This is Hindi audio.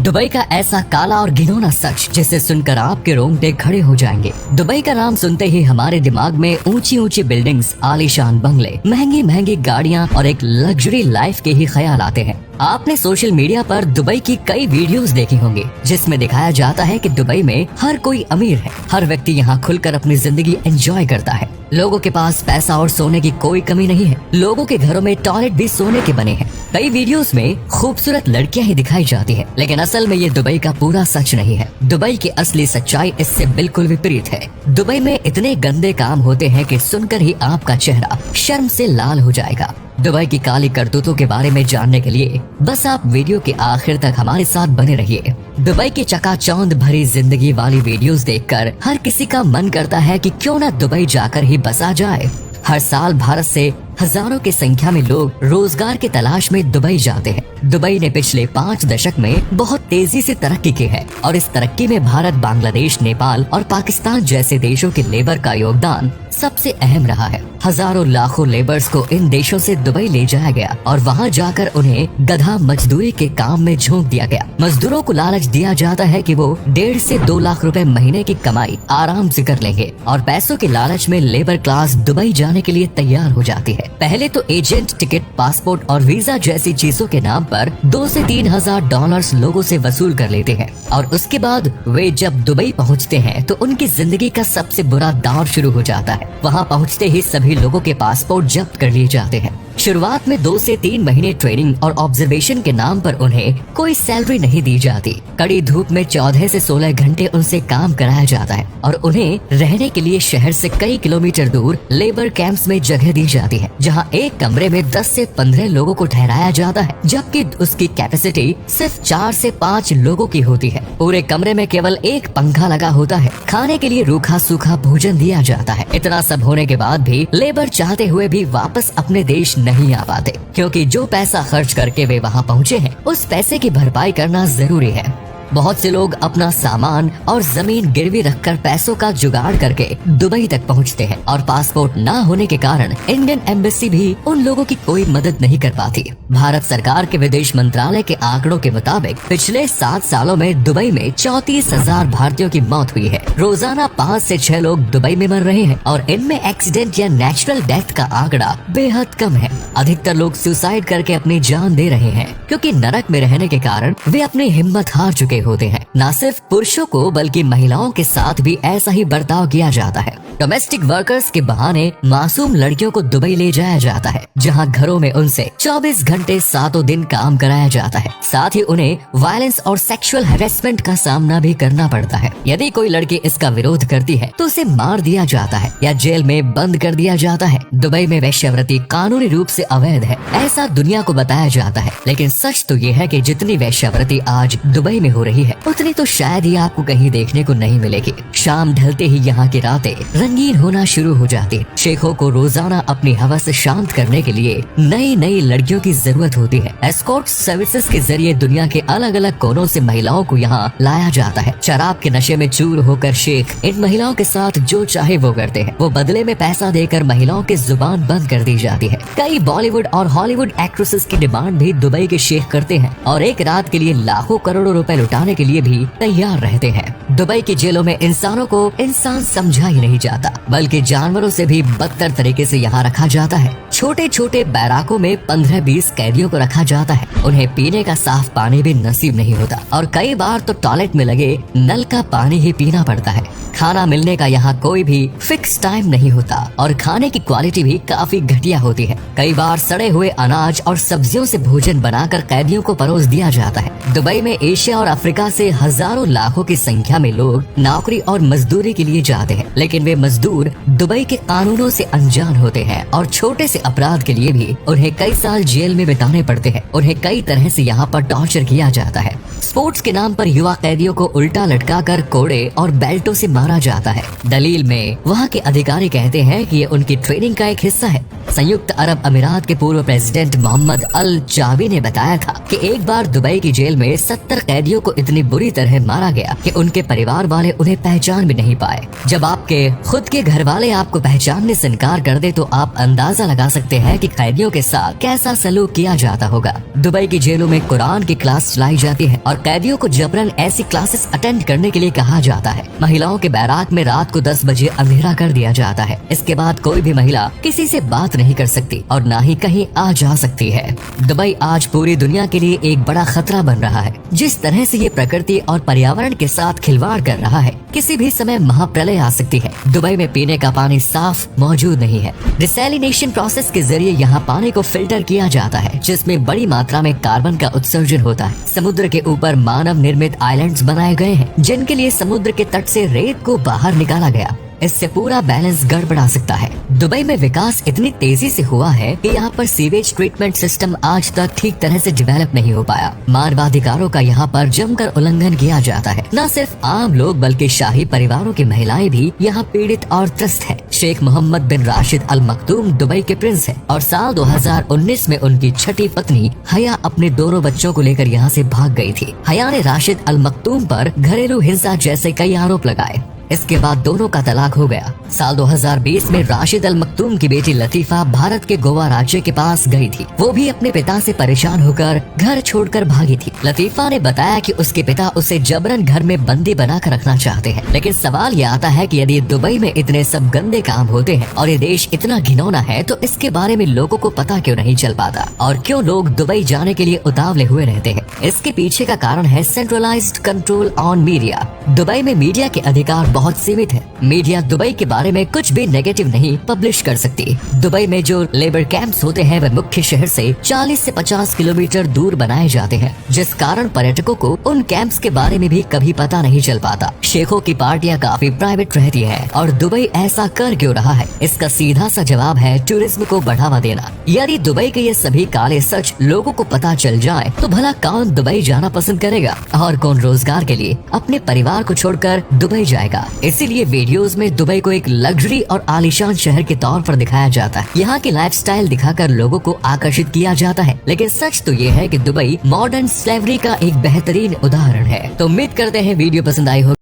दुबई का ऐसा काला और घिनौना सच जिसे सुनकर आपके रोंगटे खड़े हो जाएंगे। दुबई का नाम सुनते ही हमारे दिमाग में ऊंची ऊंची बिल्डिंग्स, आलीशान बंगले, महंगी महंगी गाड़ियां और एक लग्जरी लाइफ के ही ख्याल आते हैं। आपने सोशल मीडिया पर दुबई की कई वीडियोस देखी होंगी जिसमें दिखाया जाता है कि दुबई में हर कोई अमीर है, हर व्यक्ति यहाँ खुलकर अपनी जिंदगी एंजॉय करता है। लोगों के पास पैसा और सोने की कोई कमी नहीं है। लोगों के घरों में टॉयलेट भी सोने के बने हैं। कई वीडियोस में खूबसूरत लड़कियां ही दिखाई जाती है, लेकिन असल में ये दुबई का पूरा सच नहीं है। दुबई की असली सच्चाई इससे बिल्कुल विपरीत है। दुबई में इतने गंदे काम होते हैं कि सुनकर ही आपका चेहरा शर्म से लाल हो जाएगा। दुबई की काली करतूतों के बारे में जानने के लिए बस आप वीडियो के आखिर तक हमारे साथ बने रहिए। दुबई की चकाचौंध भरी जिंदगी वाली वीडियोस देखकर हर किसी का मन करता है कि क्यों ना दुबई जाकर ही बसा जाए। हर साल भारत से हजारों की संख्या में लोग रोजगार की तलाश में दुबई जाते हैं। दुबई ने पिछले 5 दशक में बहुत तेजी से तरक्की की है और इस तरक्की में भारत, बांग्लादेश, नेपाल और पाकिस्तान जैसे देशों के लेबर का योगदान सबसे अहम रहा है। हजारों लाखों लेबर्स को इन देशों से दुबई ले जाया गया और वहां जाकर उन्हें गधा मजदूरी के काम में झोंक दिया गया। मजदूरों को लालच दिया जाता है कि वो 1.5 से 2 लाख रुपए महीने की कमाई आराम से कर लेंगे और पैसों के लालच में लेबर क्लास दुबई जाने के लिए तैयार हो जाती है। पहले तो एजेंट, टिकट, पासपोर्ट और वीजा जैसी चीजों के नाम पर 2 से 3 हजार डॉलर्स लोगों से वसूल कर लेते हैं और उसके बाद वे जब दुबई पहुंचते हैं तो उनकी जिंदगी का सबसे बुरा दौर शुरू हो जाता है। वहां पहुंचते ही सभी लोगों के पासपोर्ट जब्त कर लिए जाते हैं। शुरुआत में 2 से 3 महीने ट्रेनिंग और ऑब्जर्वेशन के नाम पर उन्हें कोई सैलरी नहीं दी जाती। कड़ी धूप में 14 से 16 घंटे उनसे काम कराया जाता है और उन्हें रहने के लिए शहर से कई किलोमीटर दूर लेबर कैंप्स में जगह दी जाती है, जहां एक कमरे में 10 से 15 लोगों को ठहराया जाता है, जबकि उसकी कैपेसिटी सिर्फ 4 से 5 लोगों की होती है। पूरे कमरे में केवल एक पंखा लगा होता है। खाने के लिए रूखा सूखा भोजन दिया जाता है। इतना सब होने के बाद भी लेबर चाहते हुए भी वापस अपने देश नहीं आ पाते, क्योंकि जो पैसा खर्च करके वे वहां पहुंचे हैं उस पैसे की भरपाई करना जरूरी है। बहुत से लोग अपना सामान और जमीन गिरवी रखकर पैसों का जुगाड़ करके दुबई तक पहुंचते हैं और पासपोर्ट न होने के कारण इंडियन एम्बेसी भी उन लोगों की कोई मदद नहीं कर पाती। भारत सरकार के विदेश मंत्रालय के आंकड़ों के मुताबिक पिछले 7 सालों में दुबई में 34,000 भारतीयों की मौत हुई है। रोजाना 5 से 6 लोग दुबई में मर रहे हैं और इनमें एक्सीडेंट या नेचुरल डेथ का आंकड़ा बेहद कम है। अधिकतर लोग सुसाइड करके अपनी जान दे रहे हैं, क्योंकि नरक में रहने के कारण वे अपनी हिम्मत हार चुके होते हैं। न सिर्फ पुरुषों को बल्कि महिलाओं के साथ भी ऐसा ही बर्ताव किया जाता है। डोमेस्टिक वर्कर्स के बहाने मासूम लड़कियों को दुबई ले जाया जाता है, जहां घरों में उनसे 24 घंटे 7 दिन काम कराया जाता है। साथ ही उन्हें वायलेंस और सेक्सुअल हैरेसमेंट का सामना भी करना पड़ता है। यदि कोई लड़की इसका विरोध करती है तो उसे मार दिया जाता है या जेल में बंद कर दिया जाता है। दुबई में वेश्यावृत्ति कानूनी रूप से अवैध है, ऐसा दुनिया को बताया जाता है, लेकिन सच तो ये है कि जितनी वेश्यावृत्ति आज दुबई में हो रही है उतनी तो शायद ही आपको कहीं देखने को नहीं मिलेगी। शाम ढलते ही यहाँ की रातें रंगीन होना शुरू हो जाती। शेखों को रोजाना अपनी हवस शांत करने के लिए नई नई लड़कियों की जरूरत होती है। एस्कॉर्ट सर्विसेज के जरिए दुनिया के अलग अलग कोनों से महिलाओं को यहाँ लाया जाता है। शराब के नशे में चूर होकर शेख इन महिलाओं के साथ जो चाहे वो करते हैं। वो बदले में पैसा देकर महिलाओं की जुबान बंद कर दी जाती है। कई बॉलीवुड और हॉलीवुड एक्ट्रेसेस की डिमांड भी दुबई के शेख करते हैं और एक रात के लिए लाखों करोड़ों रुपए लुटाने के लिए भी तैयार रहते हैं। दुबई की जेलों में इंसानों को इंसान समझा ही नहीं जाता, बल्कि जानवरों से भी बदतर तरीके से यहाँ रखा जाता है। छोटे छोटे बैराकों में 15-20 कैदियों को रखा जाता है। उन्हें पीने का साफ पानी भी नसीब नहीं होता और कई बार तो टॉयलेट में लगे नल का पानी ही पीना पड़ता है। खाना मिलने का यहाँ कोई भी फिक्स टाइम नहीं होता और खाने की क्वालिटी भी काफी घटिया होती है। कई बार सड़े हुए अनाज और सब्जियों से भोजन बनाकर कैदियों को परोस दिया जाता है। दुबई में एशिया और अफ्रीका से हजारों लाखों की संख्या में लोग नौकरी और मजदूरी के लिए जाते हैं, लेकिन वे मजदूर दुबई के कानूनों से अनजान होते हैं और छोटे से अपराध के लिए भी उन्हें कई साल जेल में बिताने पड़ते हैं। उन्हें कई तरह से यहाँ पर टॉर्चर किया जाता है। स्पोर्ट्स के नाम पर युवा कैदियों को उल्टा लटकाकर कोड़े और बेल्टों से मारा जाता है। दलील में वहाँ के अधिकारी कहते हैं कि ये उनकी ट्रेनिंग का एक हिस्सा है। संयुक्त अरब अमीरात के पूर्व प्रेसिडेंट मोहम्मद अल जाबी ने बताया था कि एक बार दुबई की जेल में 70 कैदियों को इतनी बुरी तरह मारा गया कि उनके परिवार वाले उन्हें पहचान भी नहीं पाए। जब आपके खुद के घर वाले आपको पहचानने से इनकार कर दे तो आप अंदाजा लगा सकते हैं कि कैदियों के साथ कैसा सलूक किया जाता होगा। दुबई की जेलों में कुरान की क्लास चलाई जाती है और कैदियों को जबरन ऐसी क्लासेस अटेंड करने के लिए कहा जाता है। महिलाओं के बैराक में रात को 10 बजे अंधेरा कर दिया जाता है। इसके बाद कोई भी महिला किसी से बात नहीं कर सकती और न ही कहीं आ जा सकती है। दुबई आज पूरी दुनिया के लिए एक बड़ा खतरा बन रहा है। जिस तरह से ये प्रकृति और पर्यावरण के साथ खिलवाड़ कर रहा है, किसी भी समय महाप्रलय आ सकती है। दुबई में पीने का पानी साफ मौजूद नहीं है। डिसैलिनेशन प्रोसेस के जरिए यहाँ पानी को फिल्टर किया जाता है, जिसमें बड़ी मात्रा में कार्बन का उत्सर्जन होता है। समुद्र के ऊपर मानव निर्मित आइलैंड्स बनाए गए हैं, जिनके लिए समुद्र के तट से रेत को बाहर निकाला गया। इससे पूरा बैलेंस गड़बड़ा सकता है। दुबई में विकास इतनी तेजी से हुआ है कि यहाँ पर सीवेज ट्रीटमेंट सिस्टम आज तक ठीक तरह से डेवलप नहीं हो पाया। मानवाधिकारों का यहाँ पर जमकर उल्लंघन किया जाता है। न सिर्फ आम लोग बल्कि शाही परिवारों की महिलाएं भी यहाँ पीड़ित और त्रस्त है। शेख मोहम्मद बिन राशिद अल मखदूम दुबई के प्रिंस है और साल 2019 में उनकी छठी पत्नी हया अपने दोनों बच्चों को लेकर यहाँ से भाग गई थी। हया ने राशिद अल मखदूम पर घरेलू हिंसा जैसे कई आरोप लगाए। इसके बाद दोनों का तलाक हो गया। साल 2020 में राशिद अल मखदूम की बेटी लतीफा भारत के गोवा राज्य के पास गई थी। वो भी अपने पिता से परेशान होकर घर छोड़कर भागी थी। लतीफा ने बताया कि उसके पिता उसे जबरन घर में बंदी बनाकर रखना चाहते हैं। लेकिन सवाल ये आता है कि यदि दुबई में इतने सब गंदे काम होते हैं और ये देश इतना घिनौना है, तो इसके बारे में लोगों को पता क्यों नहीं चल पाता और क्यों लोग दुबई जाने के लिए उतावले हुए रहते हैं? इसके पीछे का कारण है centralised control on media. Dubai में मीडिया के अधिकार बहुत सीमित है। मीडिया दुबई के बारे में कुछ भी नेगेटिव नहीं पब्लिश कर सकती। दुबई में जो लेबर कैंप्स होते हैं वह मुख्य शहर से 40 से 50 किलोमीटर दूर बनाए जाते हैं, जिस कारण पर्यटकों को उन कैंप्स के बारे में भी कभी पता नहीं चल पाता। शेखों की पार्टियां काफी प्राइवेट रहती हैं और दुबई ऐसा कर क्यों रहा है? इसका सीधा सा जवाब है टूरिज्म को बढ़ावा देना। यदि दुबई के ये सभी काले सच लोगों को पता चल जाए तो भला कौन दुबई जाना पसंद करेगा और कौन रोजगार के लिए अपने परिवार को छोड़कर दुबई जाएगा? इसीलिए वीडियोस में दुबई को एक लग्जरी और आलीशान शहर के तौर पर दिखाया जाता है। यहाँ की लाइफस्टाइल दिखाकर लोगों को आकर्षित किया जाता है। लेकिन सच तो ये है कि दुबई मॉडर्न स्लेवरी का एक बेहतरीन उदाहरण है। तो उम्मीद करते हैं वीडियो पसंद आई हो।